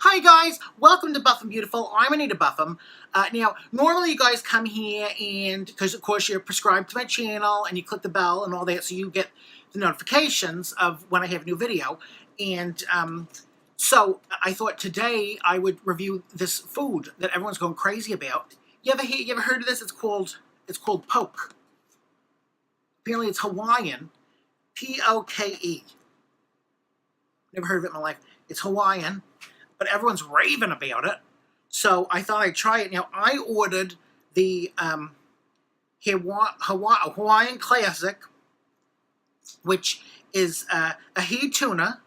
Hi guys, welcome to Buffem Beautiful. I'm Anita Buffem. Now, normally you guys come here and, because of course you're prescribed to my channel and you click the bell and all that so you get the notifications of when I have a new video. And so I thought today I would review this food that everyone's going crazy about. You ever heard of this? It's called poke. Apparently it's Hawaiian, P-O-K-E. Never heard of it in my life. It's Hawaiian, but everyone's raving about it. So I thought I'd try it. Now, I ordered the Hawaiian Classic, which is ahi tuna,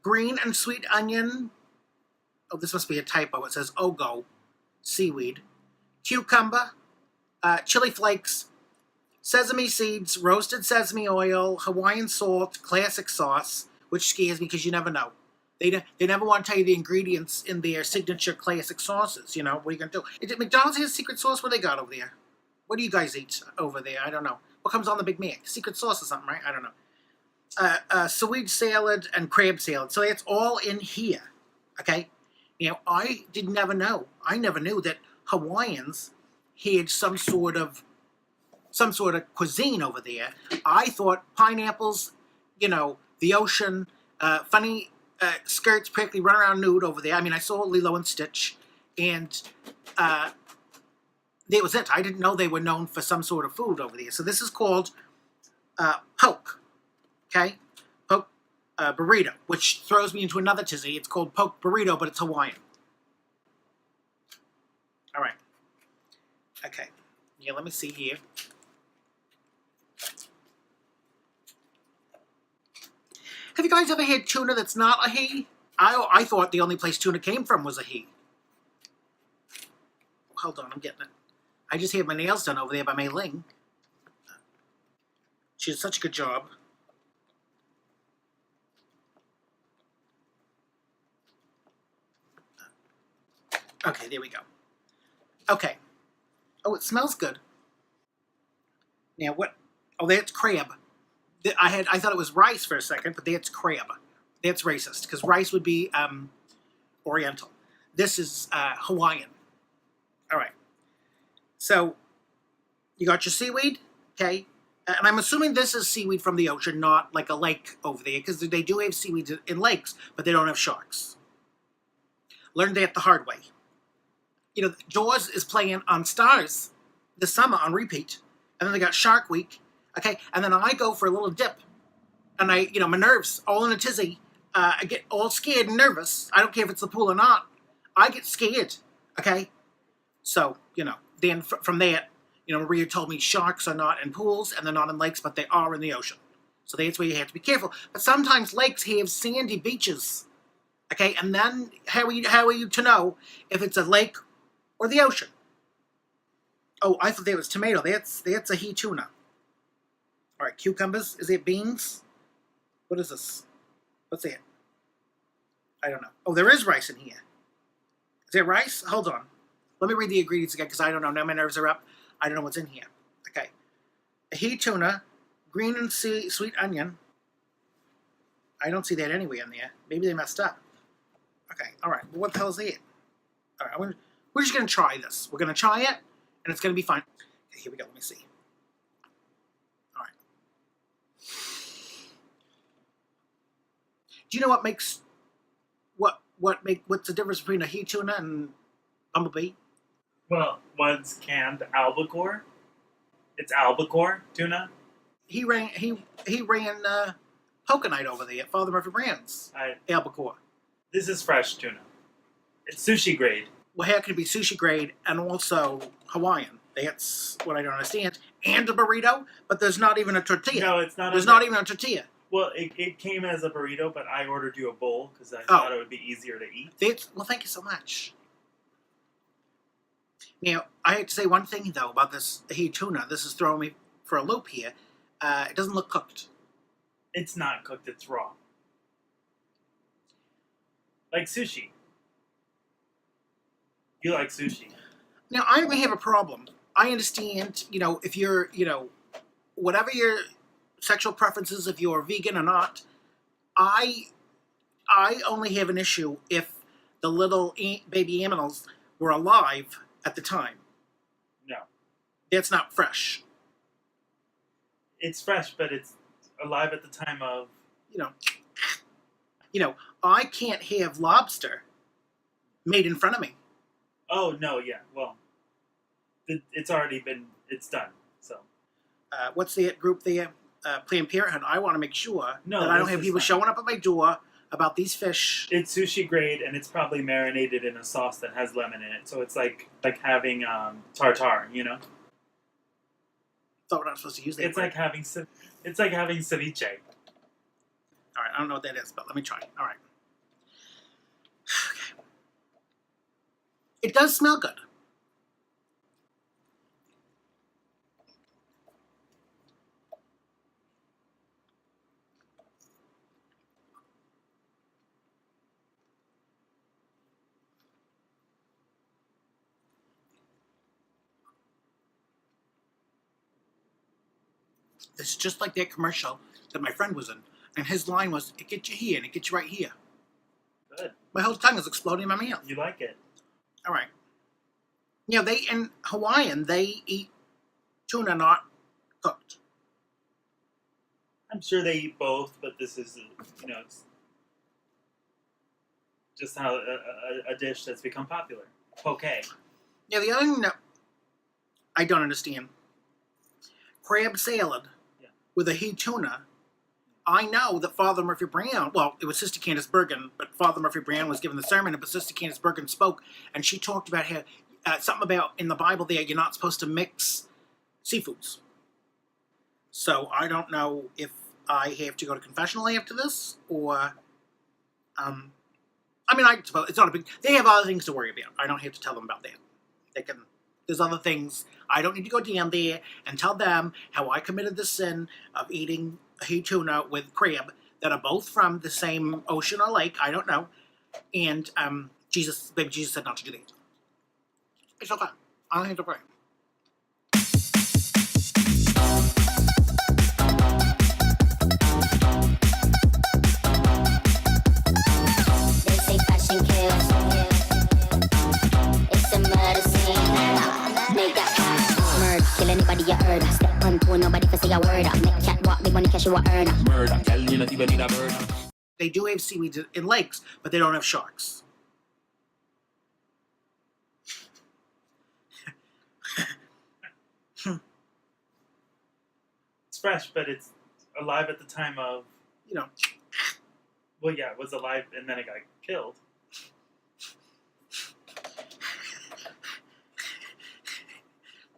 green and sweet onion. Oh, this must be a typo. It says ogo, seaweed, cucumber, chili flakes, sesame seeds, roasted sesame oil, Hawaiian salt, classic sauce, which scares me because you never know. They never want to tell you the ingredients in their signature classic sauces. You know, what are you going to do? McDonald's has secret sauce? What do they got over there? What do you guys eat over there? I don't know. What comes on the Big Mac? Secret sauce or something, right? I don't know. Seaweed salad and crab salad. So that's all in here, okay? You know, I never know. I never knew that Hawaiians had some sort of cuisine over there. I thought pineapples, you know, the ocean, funny skirts practically run around nude over there. I mean, I saw Lilo and Stitch, and that was it. I didn't know they were known for some sort of food over there. So this is called poke, okay? Poke burrito, which throws me into another tizzy. It's called poke burrito, but it's Hawaiian. All right. Okay. Yeah, let me see here. Have you guys ever had tuna that's not ahi? I thought the only place tuna came from was ahi. Hold on, I'm getting it. I just had my nails done over there by Mei Ling. She did such a good job. Okay, there we go. Okay. Oh, it smells good. Now what? Oh, that's crab. I thought it was rice for a second, but that's crab. That's racist, because rice would be Oriental. This is Hawaiian. All right. So you got your seaweed, okay? And I'm assuming this is seaweed from the ocean, not like a lake over there, because they do have seaweed in lakes, but they don't have sharks. Learned that the hard way. You know, Jaws is playing on Stars this summer on repeat, and then they got Shark Week. Okay, and then I go for a little dip, and my nerves all in a tizzy. I get all scared and nervous. I don't care if it's the pool or not. I get scared. Okay, so then from that, Maria told me sharks are not in pools and they're not in lakes, but they are in the ocean. So that's where you have to be careful. But sometimes lakes have sandy beaches. Okay, and then how are you to know if it's a lake or the ocean? Oh, I thought that was tomato. That's ahi tuna. All right, cucumbers. Is it beans? What is this? What's that? I don't know. Oh, there is rice in here. Is there rice? Hold on. Let me read the ingredients again because I don't know. Now my nerves are up. I don't know what's in here. Okay. Ahi tuna, green and sweet onion. I don't see that anywhere in there. Maybe they messed up. Okay, all right. Well, what the hell is that? All right, we're just going to try this. We're going to try it, and it's going to be fine. Okay, here we go. Let me see. Do you know what makes what's the difference between ahi tuna and bumblebee? Well, one's canned albacore. It's albacore tuna. He ran Poké night over there at Father Murphy Brand's albacore. This is fresh tuna. It's sushi grade. Well, how can it be sushi grade and also Hawaiian? That's what I don't understand. And a burrito, but there's not even a tortilla. No, it's not. There's not even a tortilla. Well, it came as a burrito, but I ordered you a bowl because I thought it would be easier to eat. Well, thank you so much. Now, I have to say one thing, though, about this ahi tuna. This is throwing me for a loop here. It doesn't look cooked. It's not cooked. It's raw. Like sushi. You like sushi. Now, I may have a problem. I understand, if you're, whatever your sexual preferences, if you're vegan or not, I only have an issue if the little baby animals were alive at the time. No. That's not fresh. It's fresh, but it's alive at the time of... I can't have lobster made in front of me. Oh, no, yeah, well, it's already been, it's done, so. What's that group there? Planned Parenthood. I want to make sure that I don't have people fine. showing up at my door about these fish. It's sushi grade, and it's probably marinated in a sauce that has lemon in it, so it's like having tartare, you know? Thought we're not supposed to use that. It's like having ceviche. All right, I don't know what that is, but let me try. All right. Okay. It does smell good. It's just like that commercial that my friend was in. And his line was, it gets you here and it gets you right here. Good. My whole tongue is exploding in my mouth. You like it? All right. They in Hawaiian, they eat tuna not cooked. I'm sure they eat both, but this is, it's just how a dish that's become popular. Poké. The other thing that I don't understand, crab salad with a ahi tuna. I know that Father Murphy Brown, well, it was Sister Candace Bergen, but Father Murphy Brown was given the sermon, but Sister Candace Bergen spoke, and she talked about how, something about in the Bible there, you're not supposed to mix seafoods. So I don't know if I have to go to confessional after this, or, I suppose it's not a big, they have other things to worry about. I don't have to tell them about that. There's other things. I don't need to go down there and tell them how I committed the sin of eating ahi tuna with crab that are both from the same ocean or lake. I don't know. And baby Jesus said not to do that. It's okay. I don't have to pray. They say fashion kills. It's a murder scene. Make that cash. Murder, kill anybody you heard. Step on toe, nobody for say a word. Make cat walk, big money cash you a earn. Murder, tell you not even need a bird. They do have seaweed in lakes, but they don't have sharks. It's fresh, but it's alive at the time of... Well, yeah, it was alive, and then it got killed.